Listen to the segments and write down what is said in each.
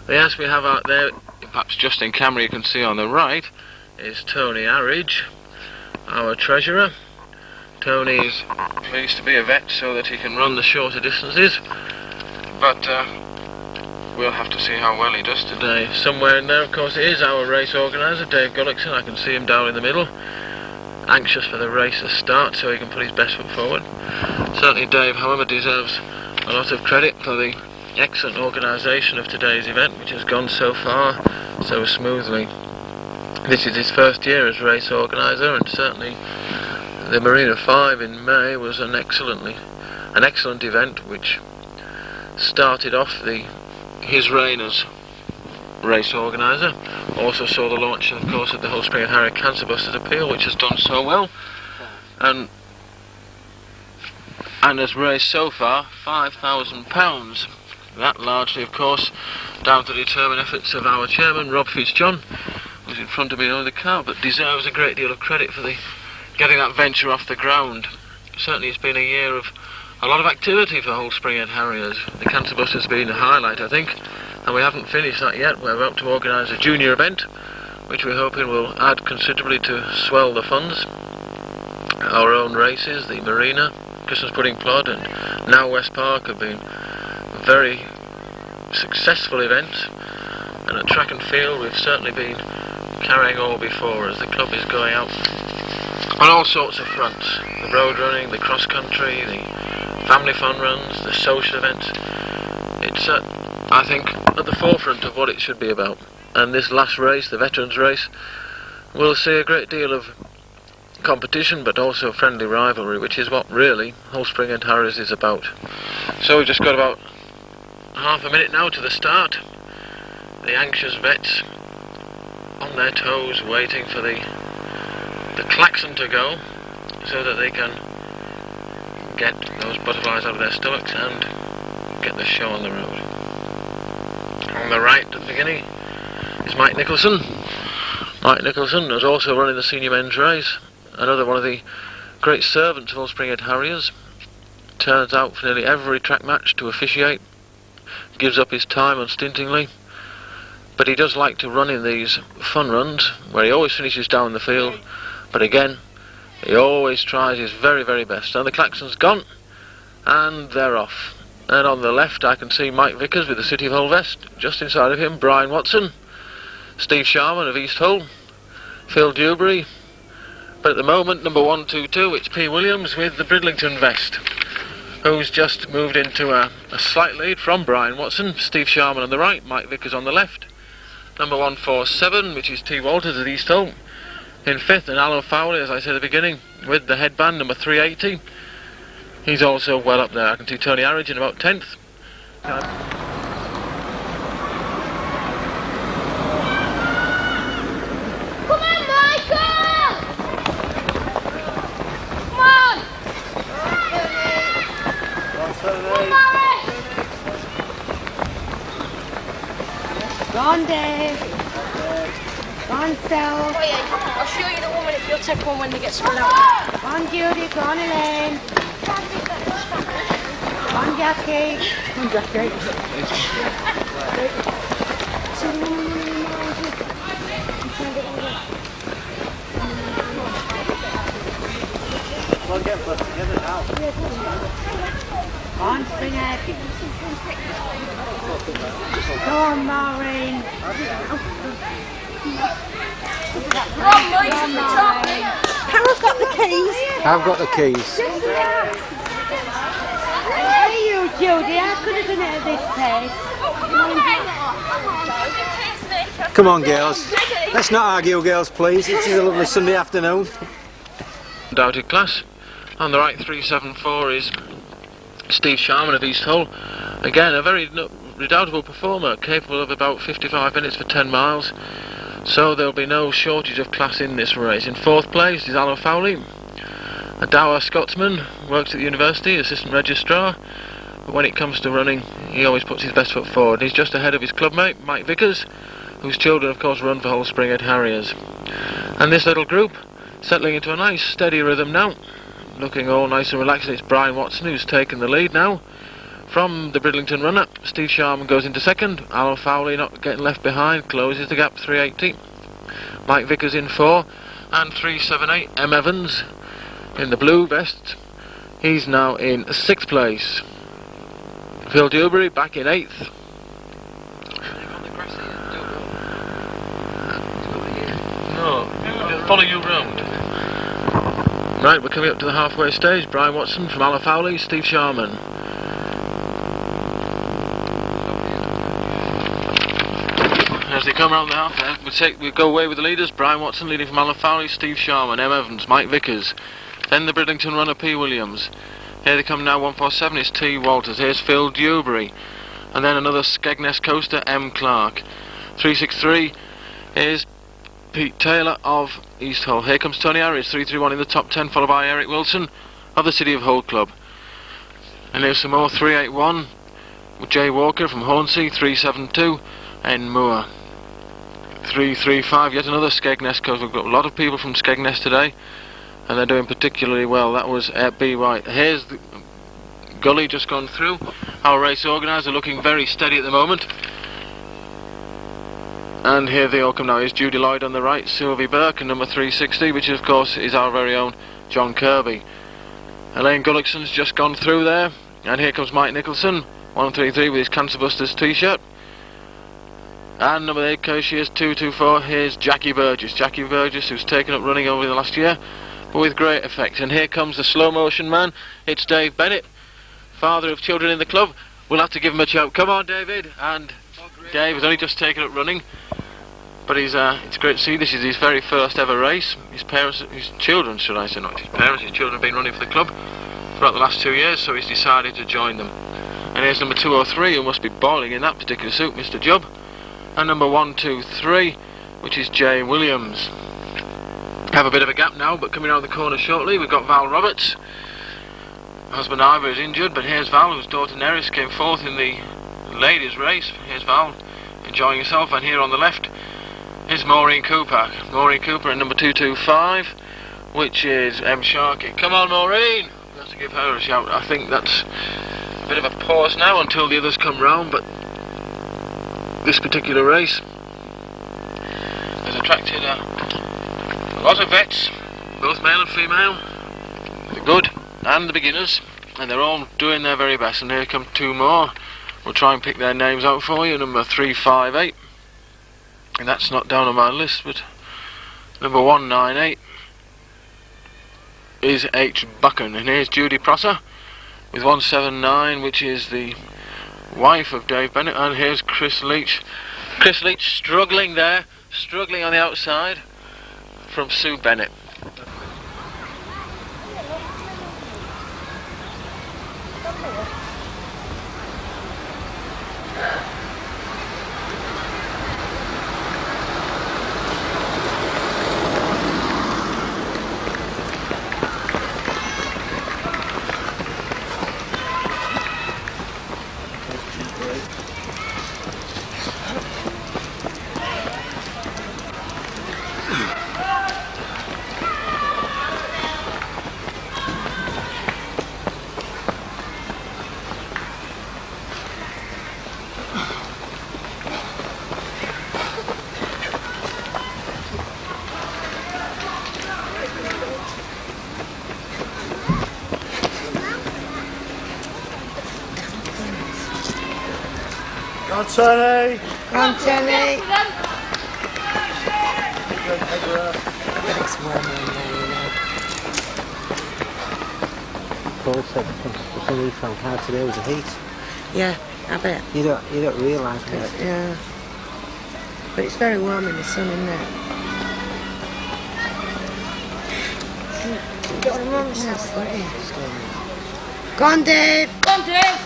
Yes, we have out there, perhaps just in camera you can see on the right, is Tony Harriers, our treasurer. Tony is pleased to be a vet so that he can run the shorter distances, but we'll have to see how well he does today. Somewhere in there, of course, is our race organiser, Dave Gullickson. I can see him down in the middle, anxious for the race to start so he can put his best foot forward. Certainly Dave, however, deserves a lot of credit for the excellent organisation of today's event, which has gone so far so smoothly. This is his first year as race organiser, and certainly the Marina 5 in May was an excellent event which started off his reign as race organiser. Also saw the launch, of course, of the Hull Springhead Harrier Cancer Busters Appeal, which has done so well, and has raised so far £5,000. That largely, of course, down to the determined efforts of our chairman, Rob Fitzjohn, who's in front of me on the car, but deserves a great deal of credit for getting that venture off the ground. Certainly it's been a year of a lot of activity for Hull Springhead Harriers. The Cancer Busters has been a highlight, I think, and we haven't finished that yet. We're about to organise a junior event, which we're hoping will add considerably to swell the funds. Our own races, the Marina, Christmas Pudding Plod, and now West Park have been very successful events, and at track and field we've certainly been carrying all before us. The club is going out on all sorts of fronts: the road running, the cross country, the family fun runs, the social events. It's I think at the forefront of what it should be about, and this last race, the veterans race, will see a great deal of competition but also friendly rivalry, which is what really Hull Springhead Harriers is about. So we've just got about half a minute now to the start. The anxious vets on their toes waiting for the klaxon to go so that they can get those butterflies out of their stomachs and get the show on the road. On the right at the beginning is Mike Nicholson. Mike Nicholson is also running the senior men's race, another one of the great servants of Hull Springhead Harriers. Turns out for nearly every track match to officiate, gives up his time unstintingly, but he does like to run in these fun runs where he always finishes down the field, but again he always tries his very, very best. And the klaxon's gone and they're off, and on the left I can see Mike Vickers with the City of Hull vest. Just inside of him Brian Watson, Steve Sharman of East Hull, Phil Dewberry, but at the moment number 122 it's P. Williams with the Bridlington vest, who's just moved into a slight lead from Brian Watson. Steve Sharman on the right, Mike Vickers on the left. Number 147, which is T. Walters at East Hull, in fifth, and Alan Fowley, as I said at the beginning, with the headband, number 380. He's also well up there. I can see Tony Harriers in about 10th. Go on, Dave. Go on, Sel. Oh, yeah. I'll show you the woman if you'll take one when they get spread out. Go on, Judy. Go on, Elaine. Go on, Jackie. Go on, Jackie. We'll get put together now. Go on, Springhead. Go on, Maureen. Carol's got the keys. I've got the keys. Hey, you, Judy. I could have done it at this pace. Come on, girls. Let's not argue, girls, please. It is a lovely Sunday afternoon. Undoubted class. On the right, 374 is Steve Sharman of East Hull. Again, a very redoubtable performer, capable of about 55 minutes for 10 miles. So there'll be no shortage of class in this race. In fourth place is Alan Fowley, a dour Scotsman, works at the university, assistant registrar, but when it comes to running he always puts his best foot forward. He's just ahead of his clubmate Mike Vickers, whose children of course run for Hull Springhead Harriers. And this little group settling into a nice steady rhythm now, looking all nice and relaxed. It's Brian Watson who's taken the lead now, From the Bridlington run-up, Steve Sharman goes into second. Alan Fowley not getting left behind, closes the gap, 380. Mike Vickers in 4, and 378. M. Evans in the blue vest. He's now in 6th place. Phil Dewberry back in 8th. No, follow you round. Right, we're coming up to the halfway stage. Brian Watson from Alan Fowley, Steve Sharman. As they come round the half there, we go away with the leaders. Brian Watson leading from Alan Fowley, Steve Sharman, M. Evans, Mike Vickers. Then the Bridlington runner, P. Williams. Here they come now, 147, it's T. Walters. Here's Phil Dewberry. And then another Skegness coaster, M. Clark. 363 is Pete Taylor of East Hull. Here comes Tony Harriers, 331 in the top 10, followed by Eric Wilson of the City of Hull Club. And here's some more, 381 with Jay Walker from Hornsey, 372 and Moore. 335, yet another Skegness coaster. We've got a lot of people from Skegness today, and they're doing particularly well. That was B. White. Here's the gully just gone through. Our race organiser looking very steady at the moment. And here they all come now. Here's Judy Lloyd on the right, Sylvie Burke, and number 360, which of course is our very own John Kirby. Elaine Gullickson's just gone through there, and here comes Mike Nicholson, 133 with his Cancer Busters t-shirt. And number 8, she is 224. Here's Jackie Burgess, who's taken up running over the last year, but with great effect. And here comes the slow motion man. It's Dave Bennett, father of children in the club. We'll have to give him a shout. Come on, David. And Dave has only just taken up running, but it's great to see. This is his very first ever race. His children, should I say, not his parents, his children have been running for the club throughout the last 2 years, so he's decided to join them. And here's number 203, who must be boiling in that particular suit, Mr. Jubb. And number 123, which is Jay Williams. Have a bit of a gap now, but coming around the corner shortly, we've got Val Roberts. Husband Ivor is injured, but here's Val, whose daughter Neris came fourth in the ladies' race. Here's Val enjoying herself, and here on the left is Maureen Cooper. Maureen Cooper in number 225, which is M. Sharkey. Come on, Maureen! We have to give her a shout. I think that's a bit of a pause now until the others come round, but this particular race has attracted a lot of vets, both male and female, the good and the beginners, and they're all doing their very best. And here come 2 more. We'll try and pick their names out for you. Number 358, and that's not down on my list, but number 198 is H. Buchan. And here's Judy Prosser with 179, which is the wife of Dave Bennett. And here's Chris Leach. Chris Leach struggling there, struggling on the outside from Sue Bennett. Go on, Tony. Go on, Tony. Paul said for some reason found hard today was the heat. Yeah, I bet. You don't realise that. Yeah. But it's very warm in the sun, isn't it? Go on, Dave. Go on, Dave.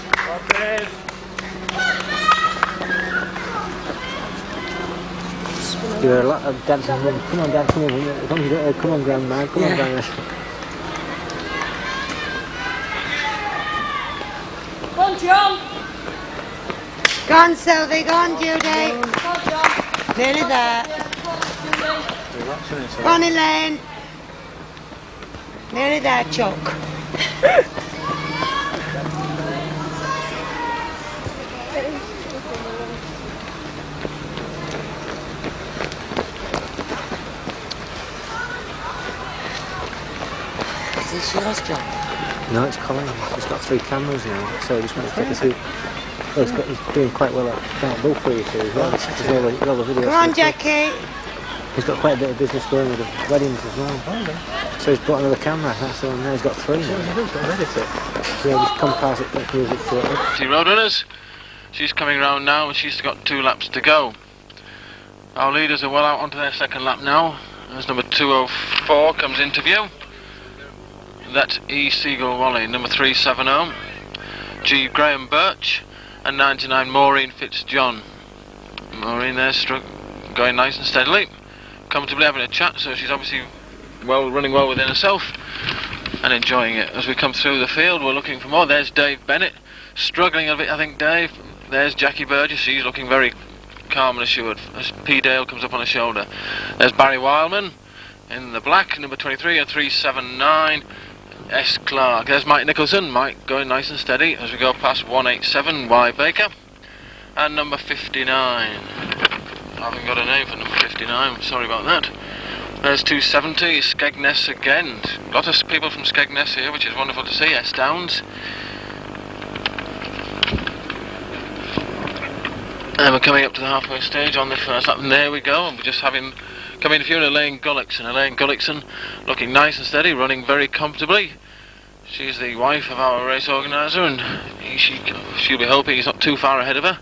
You were a lot of dancing. Come on, Dad, come on. As long as you don't, come on, Grandma. Come on, Grandma. Go on, John. Go on, Sylvie. Go on, Judy. Go on, John. Nearly there. Go on, Elaine. Nearly there, Chuck. It's yours, John. No, it's Colin. He's got 3 cameras now, so he just wants to take us through. Well, he's doing quite well at both for you two as well. There's all the videos. Come on, Jackie. He's got quite a bit of business going with the weddings as well. So he's bought another camera. That's the one now. He's got 3 now. So yeah, just composite music to it. See Roadrunners, she's coming round now and she's got 2 laps to go. Our leaders are well out onto their second lap now. As number 204 comes into view. That's E. Seagull Wally, number 370, G. Graham Birch, and 99 Maureen Fitzjohn. Maureen there going nice and steadily, comfortably having a chat, so she's obviously running well within herself and enjoying it. As we come through the field, we're looking for more. There's Dave Bennett, struggling a bit, I think, Dave. There's Jackie Burgess, she's looking very calm and assured as P. Dale comes up on her shoulder. There's Barry Wildman in the black, number 23 and 379. S. Clark. There's Mike Nicholson. Mike going nice and steady as we go past 187 Y. Baker and number 59. I haven't got a name for number 59. Sorry about that. There's 270 Skegness again. A lot of people from Skegness here, which is wonderful to see. S. Downs. And we're coming up to the halfway stage on the first lap, and there we go. And we're just having coming to view Elaine Gullickson. Elaine Gullickson looking nice and steady, running very comfortably. She's the wife of our race organiser, and she'll be hoping he's not too far ahead of her.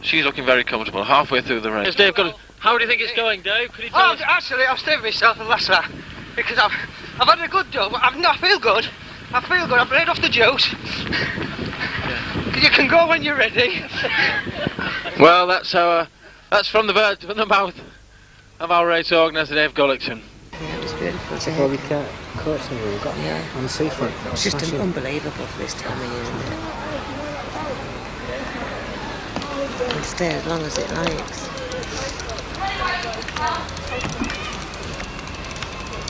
She's looking very comfortable, halfway through the race. Yes, Dave, how do you think it's going, Dave? Could you tell us? Actually, I've stayed with myself the last lap because I've had a good job. I feel good. I've laid off the juice. Yeah. You can go when you're ready. Well, that's from the mouth of our race organiser, Dave Gullickson. Yeah, it was beautiful. That's a Bobby coach we've got on the seafront. It's just unbelievable for this time of year, isn't it? It'll stay as long as it likes.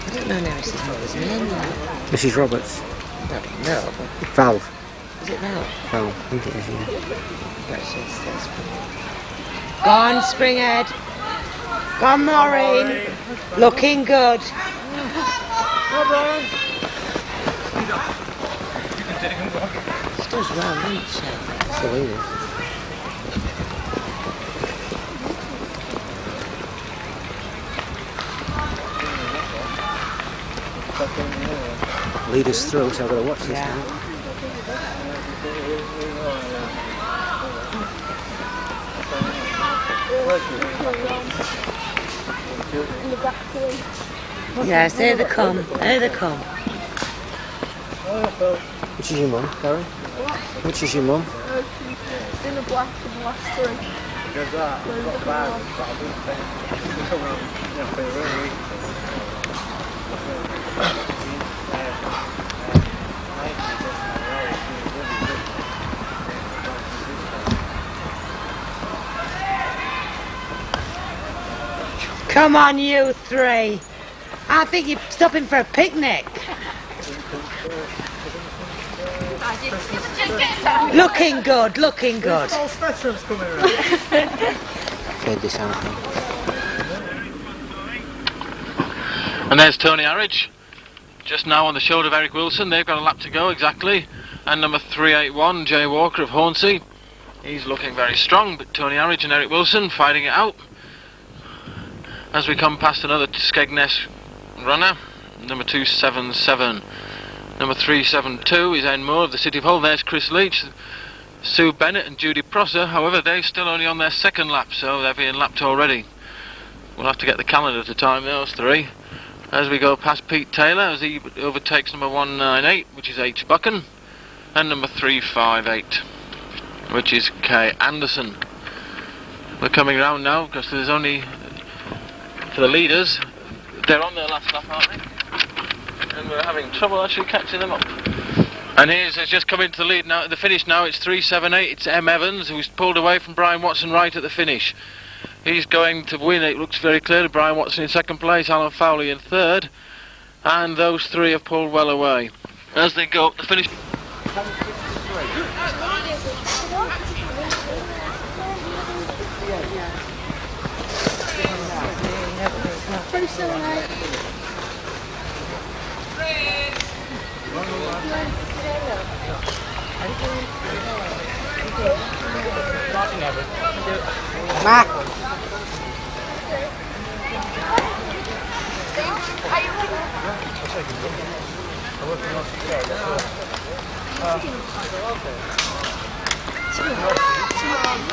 I don't know now Mrs. Roberts' name now. Mrs. Roberts. No. Valve. Is it Val? Valve, I think it is, yeah. Go on, Springhead. Go on, Maureen. Looking good. She does well, doesn't she? It's the leaders. Leaders through, so I've got to watch this now. Yes, there they come. There they come. Which is your mum, Gary? Which is your mum? It's in the black of the last 3. Because that, I've got bad, but I don't Come on, you 3. I think you're stopping for a picnic. Looking good, looking good. Fade this out now. And there's Tony Harriage, just now on the shoulder of Eric Wilson. They've got a lap to go exactly. And number 381, Jay Walker of Hornsey. He's looking very strong, but Tony Harriage and Eric Wilson fighting it out. As we come past another Skegness runner, number 277. Number 372 is Enmore of the City of Hull. There's Chris Leach, Sue Bennett and Judy Prosser. However, they're still only on their second lap, so they're being lapped already. We'll have to get the calendar to time those 3. As we go past Pete Taylor, as he overtakes number 198, which is H. Buchan, and number 358, which is K. Anderson. We're coming round now, because there's only, for the leaders, they're on their last lap, aren't they? And we're having trouble actually catching them up. And here's just come into the lead now. At the finish now, it's 378. It's M. Evans, who's pulled away from Brian Watson right at the finish. He's going to win. It looks very clear to Brian Watson in second place, Alan Fowley in third, and those 3 have pulled well away. As they go up the finish. Ma.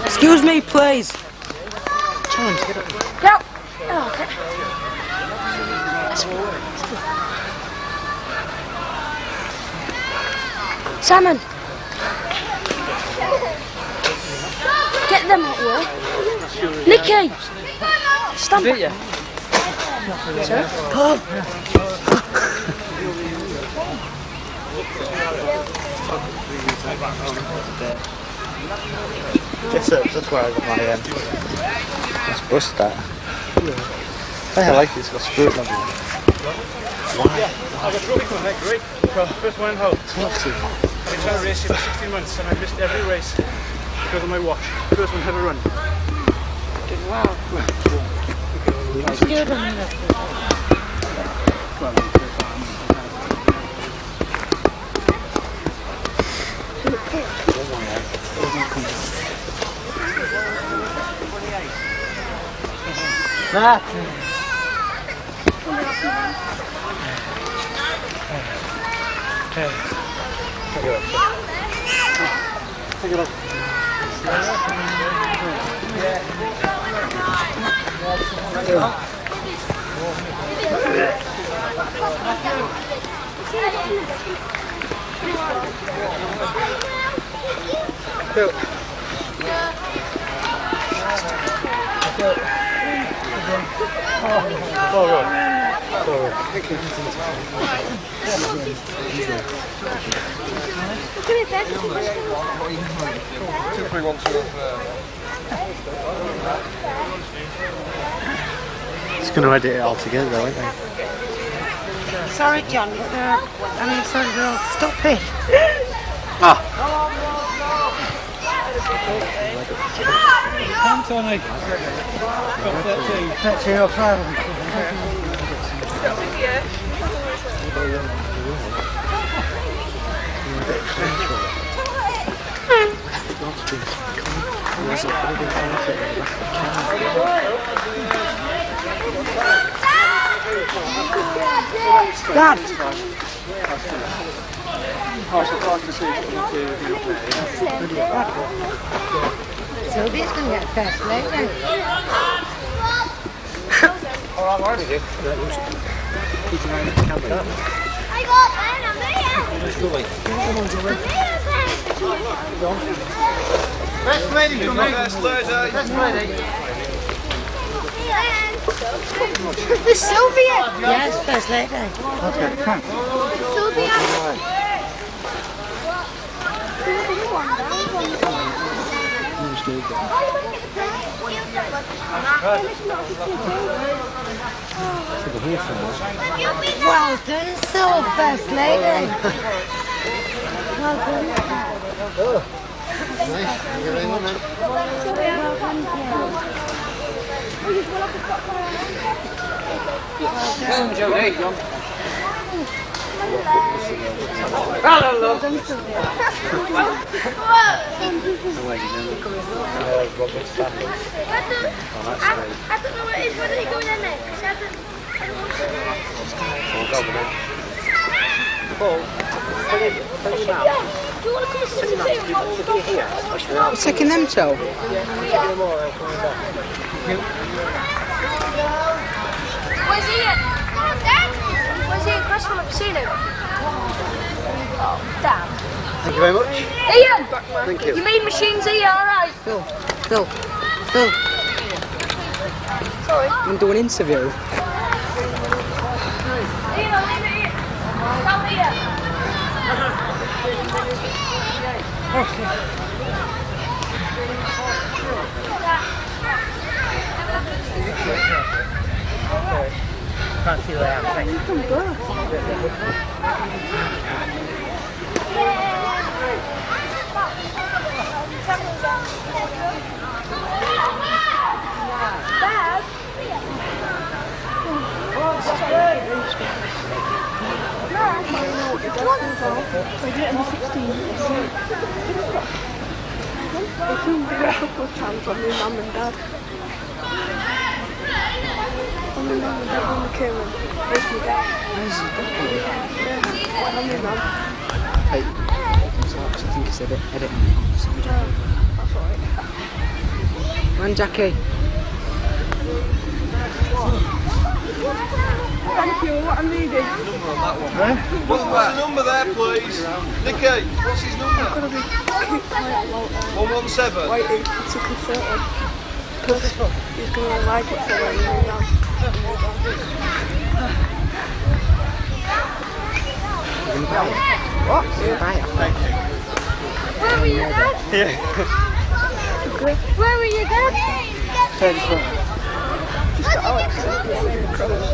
Excuse me, please. Go. Oh, okay. Simon. Get them out here. Nicky. Stand back. H.S.H, that's where I got my that's bust that. I like it, it's got spirit level. I've got trophy for mate, great. First one home. I've been trying to race here for 16 months and I missed every race because of my watch. First one ever run. Wow. It's going to edit it all together though, isn't it? Sorry, John. I'm sorry, girl. Stop it. Come, Tony. Got 13. 13 or 12. Dad! Sylvia's going to get first leg then. Oh, I did. I got that. I'm there. Best lady coming. Best lady. Best lady. There's Sylvia. Yes, first lady. Okay, come. Sylvia. Well done, so first lady. Well done. Nice. Thank you very much. I don't know what it is. Where are you going in there? Do you want to come and sit here? Taking them to? Where's Ian? Dad? Where's Ian? Chris from the casino. Oh, damn. Thank you very much. Ian! Thank you. You mean machines here, alright? Phil. Sorry. I'm doing an interview. Ian, I'll leave it here. Come here. Can't see where I'm Dad? I've seen him a couple of times on my mum and dad. On my mum and dad when they came and raised me dad. Yeah, on my mum. Hey, so I think it's editing. That's alright. Man, Jackie. Thank you, what I'm needing. What's the number there, please? Nicky, what's his number? I'm going to be keep quiet about 117. waiting to take a photo. Because he's going to like it for when you're down. What? Yeah. Where were you, Dad? Yeah. Where were you, Dad? Just got Alex walking across.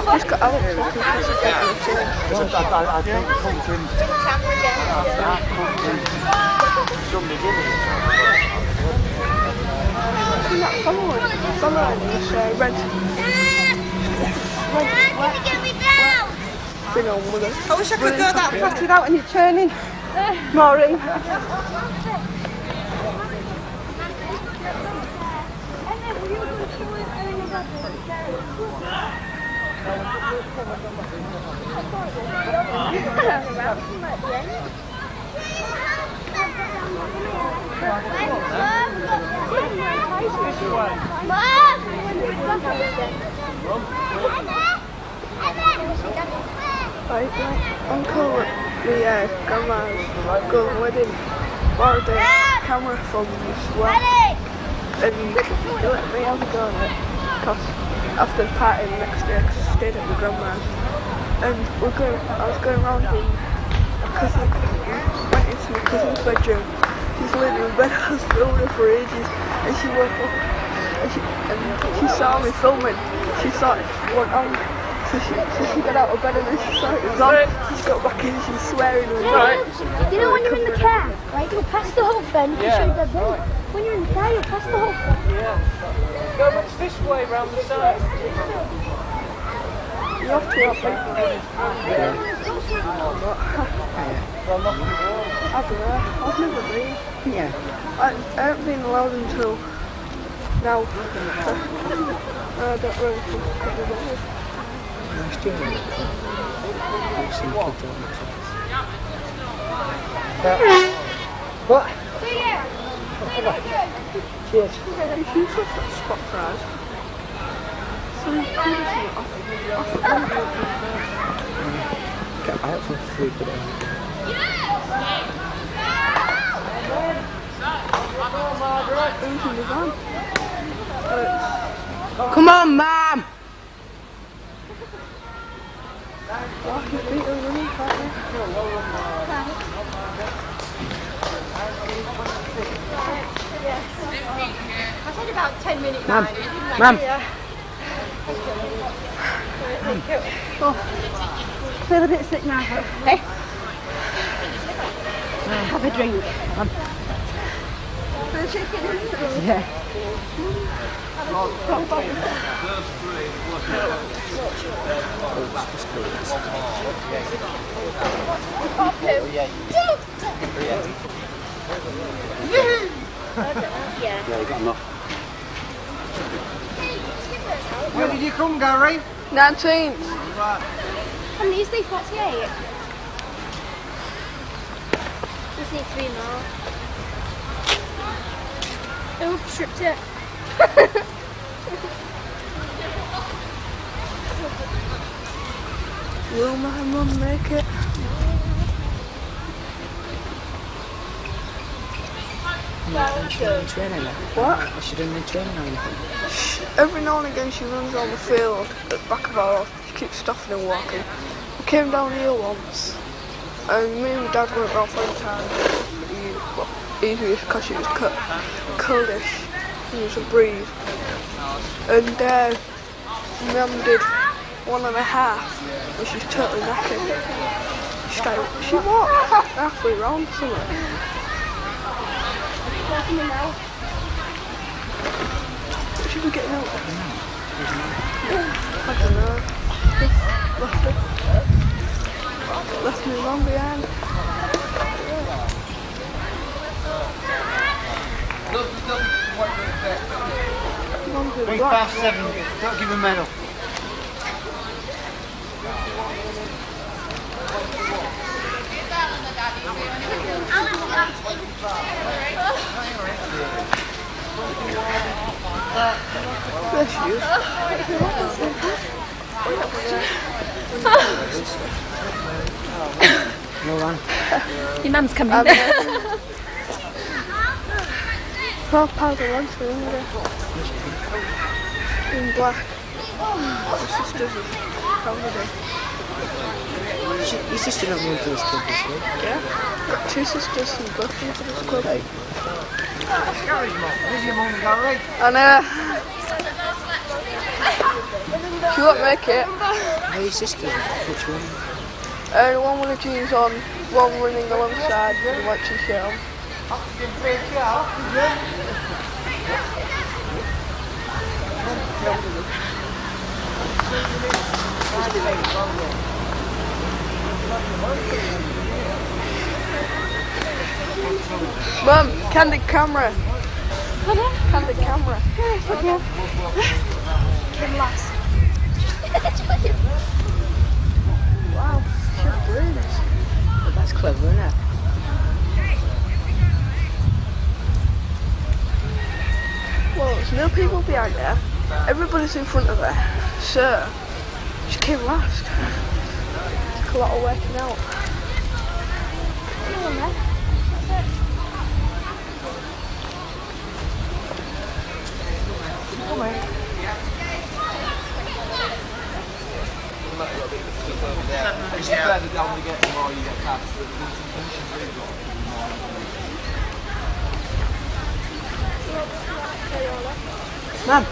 Just got Alex walking across the See that following this red thing on with us. I wish I could go that fast without any turning. Maureen. Uncle at the grandma's girl wedding borrowed a camera from this one and he let me have a go on it because after the party the next day I stayed at my grandma's and I was going around and went into my cousin's bedroom. She's laying in bed, I was filming her for ages and she woke up and she saw me filming. She thought it went on. So she got out of bed and then she saw it was on. She got back in, she was swearing and You know when you're in the car, right, you'll pass the whole fence to show the boat. When you're in the car, you'll pass the whole fence. Yeah. Go much this way round the side. you have to have it. I don't know, I've never been. Yeah. I haven't been allowed until now. I don't really think I could do it. What? Cheers. It's useless that spot fries. So you I have some food today. who's in the van? Come on, Mum! Oh, his feet are running, can't they? I said about 10 minutes. Mum, Mum. Oh, feel a bit sick now. Hey? Have a drink. The chicken. Yeah. Yeah, you got enough. Where did you come, Gary? 19th. How many is there? 48. Just need 3 more. Oh, tripped it. Will my mum make it? What? Is she doing any training or anything? Every now and again she runs around the field at the back of our house. She keeps stopping and walking. We came down here once and me and my dad went round for a time. Easy because she was coldish. It was a breeze. And Mum did 1.5 and she's totally knackered. She walked halfway round somewhere. What should we get out? I don't know. Left me long behind. Week past 7, don't give a medal. No one. Your mum's coming. 12 pounds a lunch for them, in black. My sister's a holiday. Your sister not going to this club this week? Yeah. Got 2 sisters and both into this club. Hey. And she won't make it. How are your sisters? Which one? One with the jeans on, one running alongside with a watching shirt on. Mum, candid camera. Candid camera. Kim last. Wow, she's brilliant. That's clever, isn't it? Well, there's no people behind her. Everybody's in front of her. So, she came last. Took a lot of working out. It's further down we get, the more you get past. Mum.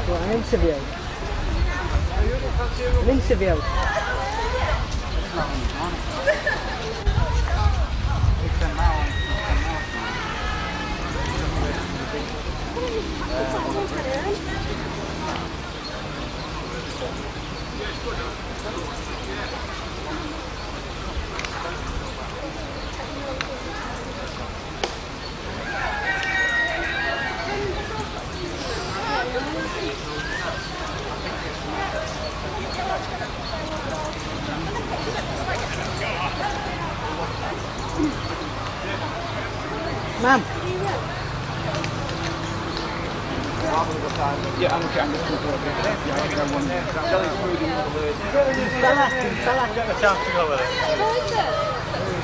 An interview. An interview. Mum. Yeah, I'm okay. I'm just going to go a bit. Yeah, I think I won. Jelly's moving all the way. Fella. Get the chance to go with it.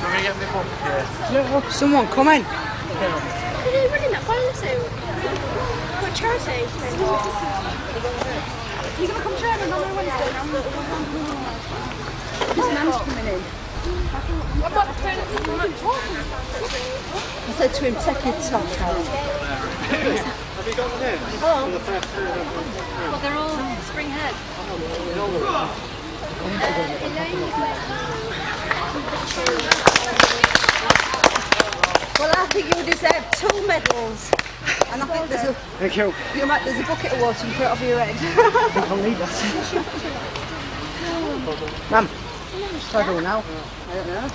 Can we get the book? Yeah. Someone come in. Are they running that by suit? What charity? You're going to come share them on Wednesday? His nan's coming in. What about the parents? I said to him, take your top out. Have you got the names? Hello. Well, they're all Springhead. Well, I think you deserve 2 medals. And I think there's a... Thank you. There's a bucket of water you put it off your head. I'll need that. Mum, what do I do now? I don't know.